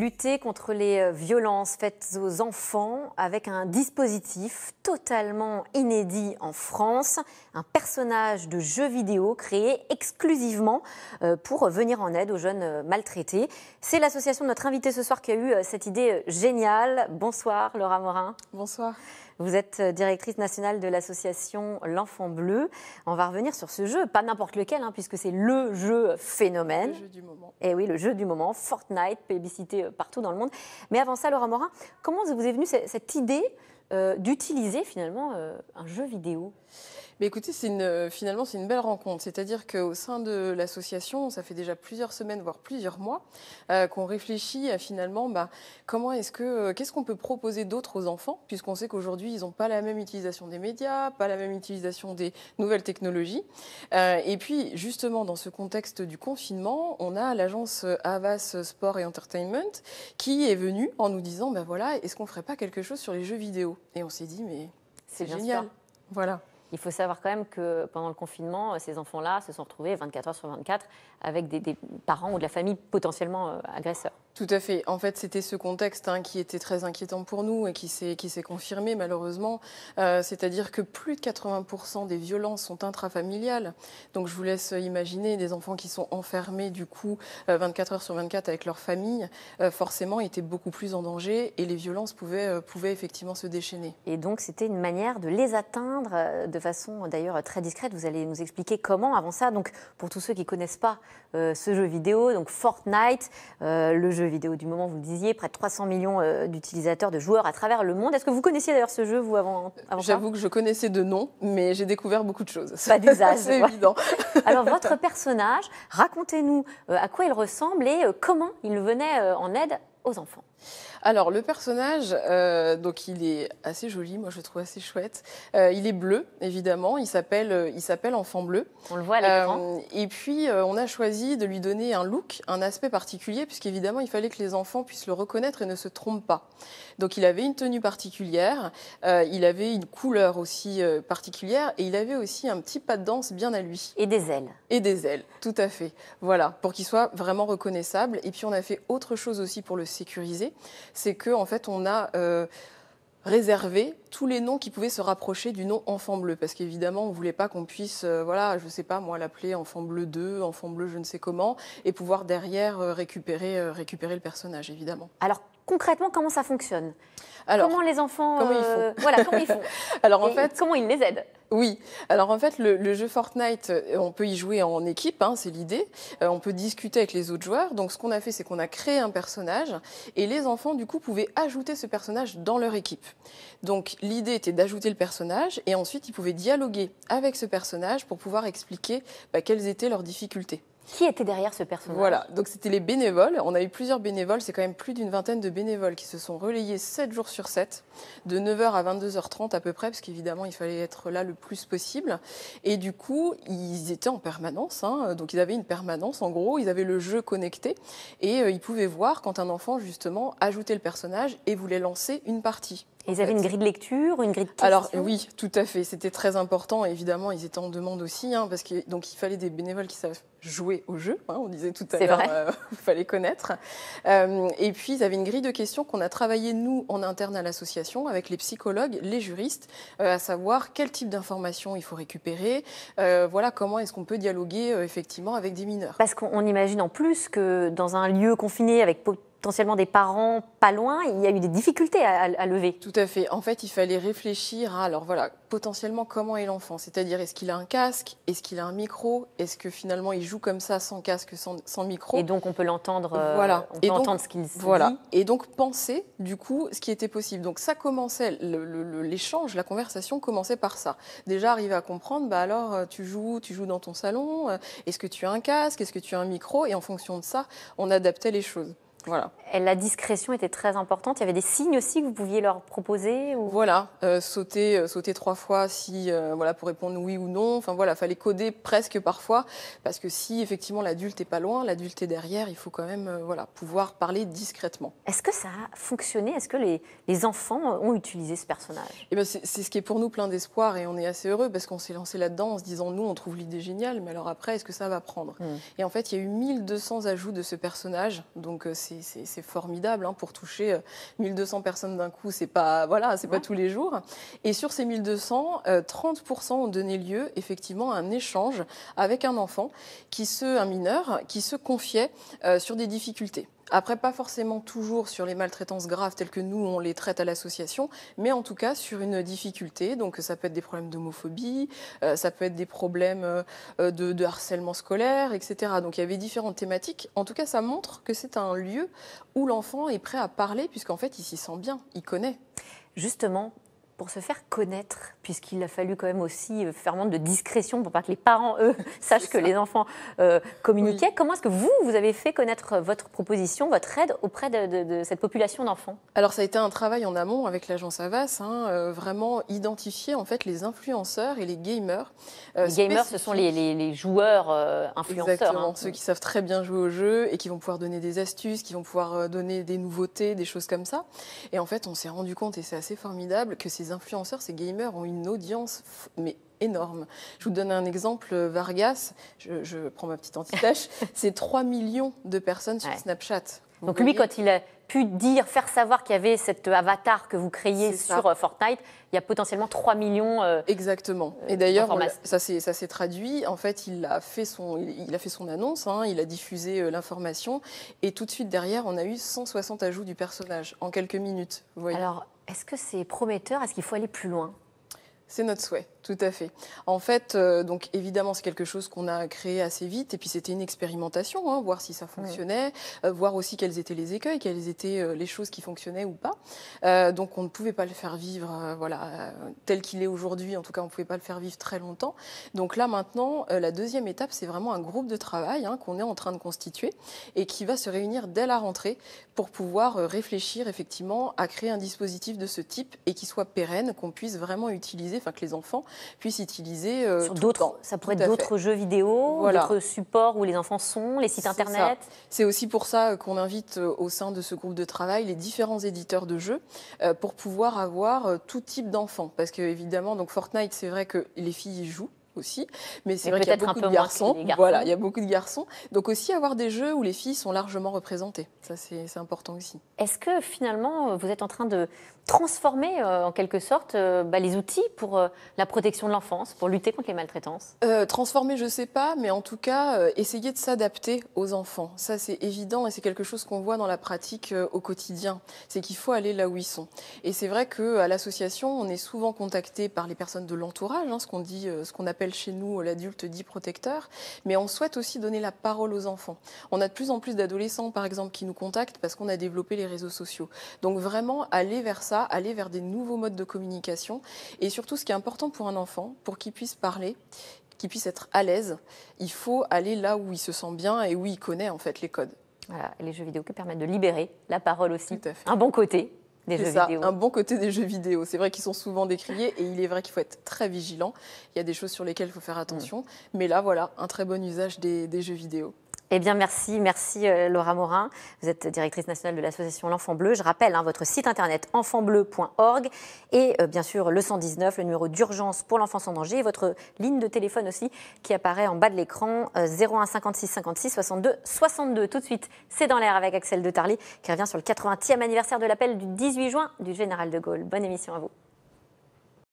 lutter contre les violences faites aux enfants avec un dispositif totalement inédit en France, un personnage de jeu vidéo créé exclusivement pour venir en aide aux jeunes maltraités. C'est l'association de notre invité ce soir qui a eu cette idée géniale. Bonsoir Laura Morin. Bonsoir. Vous êtes directrice nationale de l'association L'Enfant Bleu. On va revenir sur ce jeu, pas n'importe lequel, puisque c'est le jeu phénomène. Le jeu du moment. Et oui, le jeu du moment, Fortnite, plébiscité partout dans le monde. Mais avant ça, Laura Morin, comment vous est venue cette idée d'utiliser finalement un jeu vidéo ? Mais écoutez, finalement, c'est une belle rencontre. C'est-à-dire qu'au sein de l'association, ça fait déjà plusieurs semaines, voire plusieurs mois, qu'on réfléchit à finalement qu'est-ce qu'on peut proposer d'autre aux enfants, puisqu'on sait qu'aujourd'hui, ils n'ont pas la même utilisation des médias, pas la même utilisation des nouvelles technologies. Et puis, justement, dans ce contexte du confinement, on a l'agence Havas Sport et Entertainment qui est venue en nous disant, est-ce qu'on ne ferait pas quelque chose sur les jeux vidéo ? Et on s'est dit, mais c'est génial. Voilà. Il faut savoir quand même que pendant le confinement, ces enfants-là se sont retrouvés 24 heures sur 24 avec des parents ou de la famille potentiellement agresseurs. Tout à fait. En fait, c'était ce contexte qui était très inquiétant pour nous et qui s'est confirmé malheureusement. C'est-à-dire que plus de 80% des violences sont intrafamiliales. Donc je vous laisse imaginer des enfants qui sont enfermés du coup 24 heures sur 24 avec leur famille, forcément étaient beaucoup plus en danger et les violences pouvaient effectivement se déchaîner. Et donc c'était une manière de les atteindre de façon d'ailleurs très discrète. Vous allez nous expliquer comment. Avant ça, donc pour tous ceux qui ne connaissent pas ce jeu vidéo, donc Fortnite, le jeu vidéo du moment, vous le disiez, près de 300 millions d'utilisateurs, de joueurs à travers le monde. Est-ce que vous connaissiez d'ailleurs ce jeu, vous, avant J'avoue que je connaissais de nom, mais j'ai découvert beaucoup de choses. Pas d'usage. C'est évident. Alors, votre personnage, racontez-nous à quoi il ressemble et comment il venait en aide aux enfants. Alors, le personnage, donc il est assez joli, moi je le trouve assez chouette. Il est bleu, évidemment, il s'appelle Enfant Bleu. On le voit à l'écran. Et puis, on a choisi de lui donner un look, un aspect particulier, puisqu'évidemment, il fallait que les enfants puissent le reconnaître et ne se trompent pas. Donc, il avait une tenue particulière, il avait une couleur aussi particulière, et il avait aussi un petit pas de danse bien à lui. Et des ailes. Et des ailes, tout à fait. Voilà, pour qu'il soit vraiment reconnaissable. Et puis, on a fait autre chose aussi pour le sécuriser. C'est qu'en fait, on a réservé tous les noms qui pouvaient se rapprocher du nom Enfant Bleu. Parce qu'évidemment, on ne voulait pas qu'on puisse, je ne sais pas, moi, l'appeler Enfant Bleu 2, Enfant Bleu je ne sais comment, et pouvoir derrière récupérer le personnage, évidemment. Alors, concrètement, comment ça fonctionne ? Comment les enfants... Comment ils font comment ils font Alors, en fait, comment ils les aident ? Oui, alors en fait, le jeu Fortnite, on peut y jouer en équipe, c'est l'idée. On peut discuter avec les autres joueurs. Donc ce qu'on a fait, c'est qu'on a créé un personnage et les enfants, du coup, pouvaient ajouter ce personnage dans leur équipe. Donc l'idée était d'ajouter le personnage et ensuite, ils pouvaient dialoguer avec ce personnage pour pouvoir expliquer quelles étaient leurs difficultés. Qui était derrière ce personnage ? Voilà, donc c'était les bénévoles. On a eu plusieurs bénévoles, c'est quand même plus d'une vingtaine de bénévoles qui se sont relayés 7 jours sur 7, de 9h à 22h30 à peu près, parce qu'évidemment, il fallait être là le plus possible. Et du coup, ils étaient en permanence, donc ils avaient une permanence, en gros, ils avaient le jeu connecté, et ils pouvaient voir quand un enfant, justement, ajoutait le personnage et voulait lancer une partie. Ils avaient une grille de lecture, une grille de questions ? Alors oui, tout à fait, c'était très important. Évidemment, ils étaient en demande aussi, parce qu'il fallait des bénévoles qui savent jouer au jeu. On disait tout à l'heure, il fallait connaître. Et puis, ils avaient une grille de questions qu'on a travaillé, nous, en interne à l'association, avec les psychologues, les juristes, à savoir quel type d'informations il faut récupérer, comment est-ce qu'on peut dialoguer effectivement avec des mineurs. Parce qu'on imagine en plus que dans un lieu confiné avec potentiellement des parents pas loin, il y a eu des difficultés à lever. Tout à fait. En fait, il fallait réfléchir à, potentiellement comment est l'enfant. C'est-à-dire, est-ce qu'il a un casque ? Est-ce qu'il a un micro ? Est-ce que finalement, il joue comme ça, sans casque, sans micro ? Et donc, on peut l'entendre, entendre ce qu'il se dit. Et donc, penser, du coup, ce qui était possible. Donc, ça commençait, l'échange, la conversation commençait par ça. Déjà, arriver à comprendre, alors, tu joues dans ton salon, est-ce que tu as un casque ? Est-ce que tu as un micro ? Et en fonction de ça, on adaptait les choses. Voilà. Et la discrétion était très importante. Il y avait des signes aussi que vous pouviez leur proposer ou... Voilà, sauter 3 fois pour répondre oui ou non. Fallait coder presque parfois parce que si effectivement l'adulte est pas loin, l'adulte est derrière, il faut quand même pouvoir parler discrètement. Est-ce que ça a fonctionné ? Est-ce que les enfants ont utilisé ce personnage ? C'est ce qui est pour nous plein d'espoir et on est assez heureux parce qu'on s'est lancé là-dedans en se disant nous on trouve l'idée géniale, mais alors après est-ce que ça va prendre ? Et en fait il y a eu 1200 ajouts de ce personnage, donc c'est c'est formidable, hein, pour toucher 1200 personnes d'un coup, c'est pas, voilà, c'est pas tous les jours. Et sur ces 1200, 30% ont donné lieu effectivement à un échange avec un enfant, un mineur, qui se confiait sur des difficultés. Après, pas forcément toujours sur les maltraitances graves telles que nous, on les traite à l'association, mais en tout cas sur une difficulté. Donc ça peut être des problèmes d'homophobie, ça peut être des problèmes de harcèlement scolaire, etc. Donc il y avait différentes thématiques. En tout cas, ça montre que c'est un lieu où l'enfant est prêt à parler, puisqu'en fait, il s'y sent bien, il connaît. Justement, pour se faire connaître, puisqu'il a fallu quand même aussi faire montre de discrétion pour pas que les parents, eux, sachent que les enfants communiquaient. Comment est-ce que vous avez fait connaître votre proposition, votre aide auprès de cette population d'enfants? Alors ça a été un travail en amont avec l'agence Havas, hein, vraiment identifier en fait les influenceurs et les gamers. Les gamers, ce sont les joueurs influenceurs. Exactement, ceux qui savent très bien jouer au jeu et qui vont pouvoir donner des astuces, qui vont pouvoir donner des nouveautés, des choses comme ça. Et en fait, on s'est rendu compte, et c'est assez formidable, que ces influenceurs, ces gamers ont une audience mais énorme. Je vous donne un exemple, Vargas, je prends ma petite anti-tâche, c'est 3 millions de personnes sur Snapchat. Donc lui, quand il a pu faire savoir qu'il y avait cet avatar que vous créiez sur Fortnite, il y a potentiellement 3 millions Exactement. Et d'ailleurs, ça s'est traduit. En fait, il a fait son annonce, hein, il a diffusé l'information. Et tout de suite derrière, on a eu 160 ajouts du personnage en quelques minutes. Vous voyez. Alors, est-ce que c'est prometteur? Est-ce qu'il faut aller plus loin? C'est notre souhait, tout à fait. En fait, donc évidemment, c'est quelque chose qu'on a créé assez vite, et puis c'était une expérimentation, hein, voir si ça fonctionnait, voir aussi quels étaient les écueils, quelles étaient les choses qui fonctionnaient ou pas. Donc on ne pouvait pas le faire vivre, tel qu'il est aujourd'hui. En tout cas, on ne pouvait pas le faire vivre très longtemps. Donc là, maintenant, la deuxième étape, c'est vraiment un groupe de travail, hein, qu'on est en train de constituer et qui va se réunir dès la rentrée pour pouvoir réfléchir effectivement à créer un dispositif de ce type et qui soit pérenne, qu'on puisse vraiment utiliser, enfin que les enfants puissent utiliser sur d'autres. Ça pourrait être d'autres jeux vidéo, d'autres supports où les enfants sont, les sites internet. C'est aussi pour ça qu'on invite au sein de ce groupe de travail les différents éditeurs de jeux pour pouvoir avoir tout type d'enfants. Parce que évidemment, donc Fortnite, c'est vrai que les filles y jouent aussi, mais c'est vrai qu'il y a beaucoup de garçons. Voilà, il y a beaucoup de garçons. Donc aussi avoir des jeux où les filles sont largement représentées. Ça, c'est important aussi. Est-ce que finalement, vous êtes en train de transformer en quelque sorte les outils pour la protection de l'enfance, pour lutter contre les maltraitances? Transformer, je ne sais pas, mais en tout cas, essayer de s'adapter aux enfants. Ça, c'est évident et c'est quelque chose qu'on voit dans la pratique au quotidien. C'est qu'il faut aller là où ils sont. Et c'est vrai qu'à l'association, on est souvent contacté par les personnes de l'entourage, hein, ce qu'on appelle chez nous l'adulte dit protecteur, mais on souhaite aussi donner la parole aux enfants. On a de plus en plus d'adolescents, par exemple, qui nous contactent parce qu'on a développé les réseaux sociaux. Donc vraiment, aller vers ça, aller vers des nouveaux modes de communication. Et surtout, ce qui est important pour un enfant, pour qu'il puisse parler, qu'il puisse être à l'aise, il faut aller là où il se sent bien et où il connaît en fait les codes. Voilà, et les jeux vidéo qui permettent de libérer la parole aussi. Tout à fait. Un bon côté des jeux vidéo. Un bon côté des jeux vidéo. C'est vrai qu'ils sont souvent décriés et il est vrai qu'il faut être très vigilant. Il y a des choses sur lesquelles il faut faire attention. Mais là, voilà, un très bon usage des jeux vidéo. Eh bien, merci Laura Morin. Vous êtes directrice nationale de l'association L'Enfant Bleu. Je rappelle votre site internet enfantbleu.org et bien sûr le 119, le numéro d'urgence pour l'enfance en danger, et votre ligne de téléphone aussi qui apparaît en bas de l'écran, 01 56 56 62 62. Tout de suite, c'est dans l'air avec Axel de Tarly qui revient sur le 80e anniversaire de l'appel du 18 juin du général de Gaulle. Bonne émission à vous.